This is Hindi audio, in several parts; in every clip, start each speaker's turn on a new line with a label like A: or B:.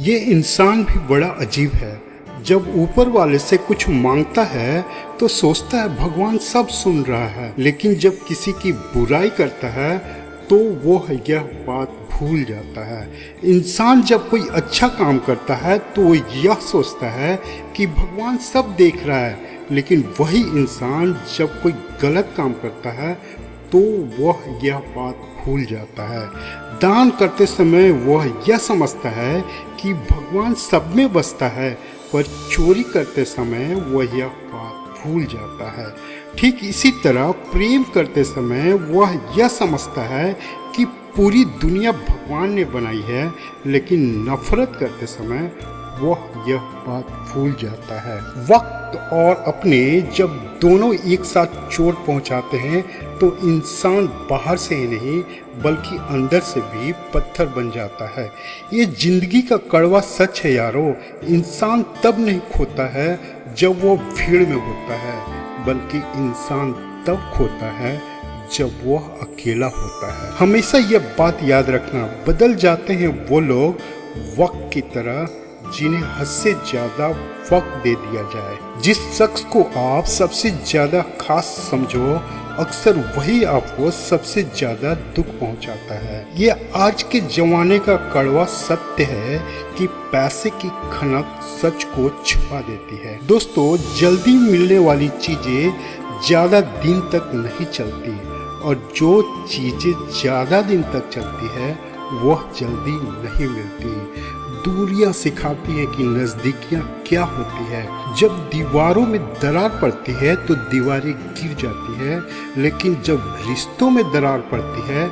A: ये इंसान भी बड़ा अजीब है। जब ऊपर वाले से कुछ मांगता है तो सोचता है भगवान सब सुन रहा है, लेकिन जब किसी की बुराई करता है तो वो यह बात भूल जाता है। इंसान जब कोई अच्छा काम करता है तो वो यह सोचता है कि भगवान सब देख रहा है, लेकिन वही इंसान जब कोई गलत काम करता है तो वह यह बात भूल जाता है। दान करते समय वह यह समझता है कि भगवान सब में बसता है, पर चोरी करते समय वह यह बात भूल जाता है। ठीक इसी तरह प्रेम करते समय वह यह समझता है कि पूरी दुनिया भगवान ने बनाई है, लेकिन नफरत करते समय वह यह बात भूल जाता है। वक्त और अपने जब दोनों एक साथ चोट पहुंचाते हैं तो इंसान बाहर से ही नहीं बल्कि अंदर से भी पत्थर बन जाता है। ये जिंदगी का कड़वा सच है यारो। इंसान तब नहीं खोता है जब वो भीड़ में होता है, बल्कि इंसान तब खोता है जब वह अकेला होता है। हमेशा यह बात याद रखना, बदल जाते हैं वो लोग वक्त की तरह जिन्हें हद से ज्यादा वक्त दे दिया जाए। जिस शख्स को आप सबसे ज्यादा खास समझो, अक्सर वही आपको सबसे ज्यादा दुख पहुंचाता है। ये आज के जमाने का कड़वा सत्य है कि पैसे की खनक सच को छुपा देती है। दोस्तों, जल्दी मिलने वाली चीजें ज्यादा दिन तक नहीं चलती, और जो चीजें ज्यादा दिन तक चलती है वह जल्दी नहीं मिलती। दूरियां सिखाती है कि नजदीकियां क्या होती है। जब दीवारों में दरार पड़ती है तो दीवारें गिर जाती है, लेकिन जब रिश्तों में दरार पड़ती है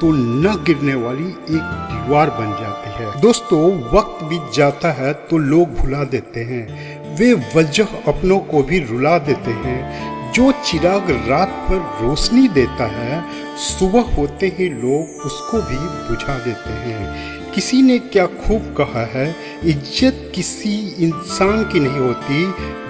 A: तो न गिरने वाली एक दीवार बन जाती है। दोस्तों, वक्त बीत जाता है तो लोग भुला देते हैं, वे वजह अपनों को भी रुला देते हैं। जो चिराग रात भर रोशनी देता है, सुबह होते ही लोग उसको भी बुझा देते हैं। किसी ने क्या खूब कहा है, इज्जत किसी इंसान की नहीं होती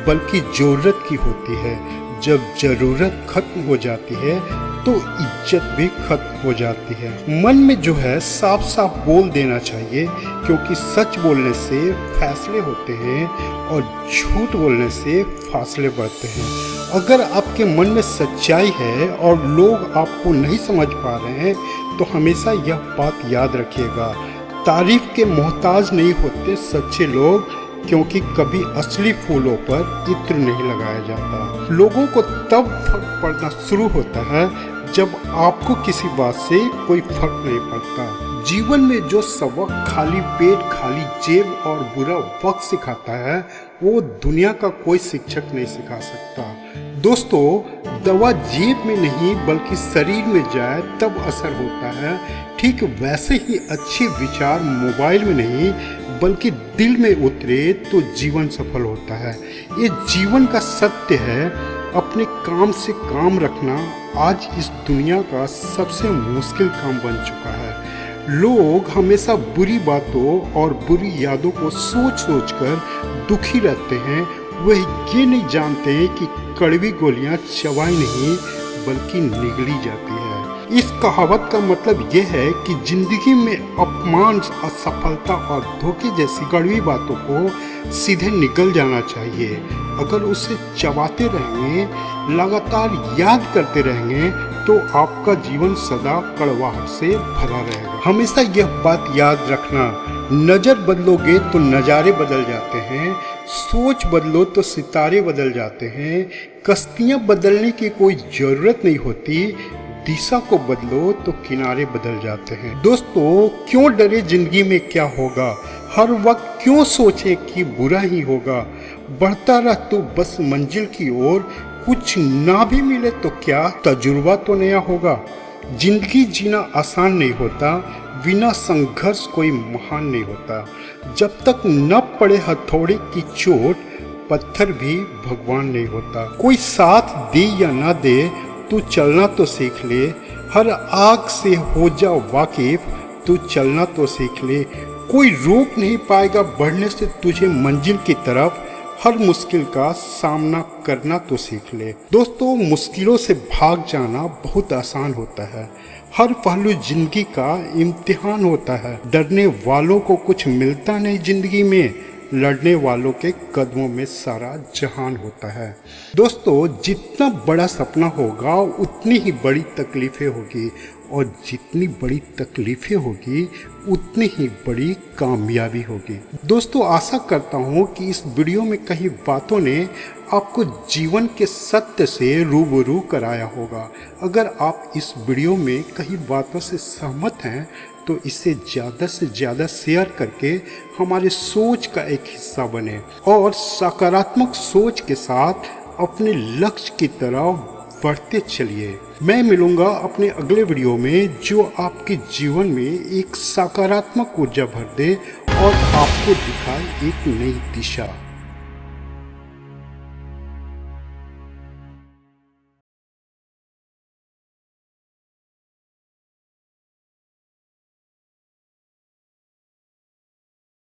A: बल्कि ज़रूरत की होती है। जब ज़रूरत खत्म हो जाती है तो इज्जत भी खत्म हो जाती है। मन में जो है साफ साफ बोल देना चाहिए, क्योंकि सच बोलने से फैसले होते हैं और झूठ बोलने से फासले बढ़ते हैं। अगर आपके मन में सच्चाई है और लोग आपको नहीं समझ पा रहे हैं तो हमेशा यह बात याद रखिएगा, तारीफ के मोहताज नहीं होते सच्चे लोग, क्योंकि कभी असली फूलों पर इत्र नहीं लगाया जाता। लोगों को तब फर्क पड़ना शुरू होता है जब आपको किसी बात से कोई फर्क नहीं पड़ता। जीवन में जो सबक खाली पेट, खाली जेब और बुरा वक्त सिखाता है, वो दुनिया का कोई शिक्षक नहीं सिखा सकता। दोस्तों, दवा जेब में नहीं बल्कि शरीर में जाए तब असर होता है। ठीक वैसे ही अच्छे विचार मोबाइल में नहीं बल्कि दिल में उतरे तो जीवन सफल होता है। ये जीवन का सत्य है। अपने काम से काम रखना आज इस दुनिया का सबसे मुश्किल काम बन चुका है। लोग हमेशा बुरी बातों और बुरी यादों को सोच सोच कर दुखी रहते हैं। वह ये नहीं जानते कि कड़वी गोलियां चबाई नहीं बल्कि निगली जाती है। इस कहावत का मतलब यह है कि जिंदगी में अपमान, असफलता और धोखे जैसी कड़वी बातों को सीधे निकल जाना चाहिए। अगर उसे चबाते रहेंगे, लगातार याद करते रहेंगे तो आपका जीवन सदा कड़वाहट से भरा रहेगा। हमेशा यह बात याद रखना, नजर बदलोगे तो नज़ारे बदल जाते हैं, सोच बदलो तो सितारे बदल जाते हैं। कश्तियाँ बदलने की कोई ज़रूरत नहीं होती, दिशा को बदलो तो किनारे बदल जाते हैं। दोस्तों, क्यों डरे जिंदगी में क्या होगा, हर वक्त क्यों सोचे कि बुरा ही होगा। बढ़ता रह तो बस मंजिल की ओर, कुछ ना भी मिले तो क्या, तजुर्बा तो नया होगा। जिंदगी जीना आसान नहीं होता, बिना संघर्ष कोई महान नहीं होता। जब तक न पड़े हथौड़े की चोट, पत्थर भी भगवान नहीं होता। कोई साथ दे या ना दे, तू चलना तो सीख ले। हर आग से हो जा वाकिफ, तू चलना तो सीख ले। कोई रोक नहीं पाएगा बढ़ने से तुझे मंजिल की तरफ, हर मुश्किल का सामना करना तो सीख ले। दोस्तों, मुश्किलों से भाग जाना बहुत आसान होता है, हर पहलू जिंदगी का इम्तिहान होता है। डरने वालों को कुछ मिलता नहीं जिंदगी में, लड़ने वालों के कदमों में सारा जहान होता है। दोस्तों, जितना बड़ा सपना होगा उतनी ही बड़ी तकलीफें होगी, और जितनी बड़ी तकलीफें होगी उतनी ही बड़ी कामयाबी होगी। दोस्तों, आशा करता हूँ कि इस वीडियो में कई बातों ने आपको जीवन के सत्य से रूबरू कराया होगा। अगर आप इस वीडियो में कई बातों से सहमत हैं तो इसे ज़्यादा से ज़्यादा शेयर करके हमारे सोच का एक हिस्सा बने, और सकारात्मक सोच के साथ अपने लक्ष्य की तरफ बढ़ते चलिए। मैं मिलूंगा अपने अगले वीडियो में जो आपके जीवन में एक सकारात्मक ऊर्जा भर दे और आपको दिखाए एक नई दिशा।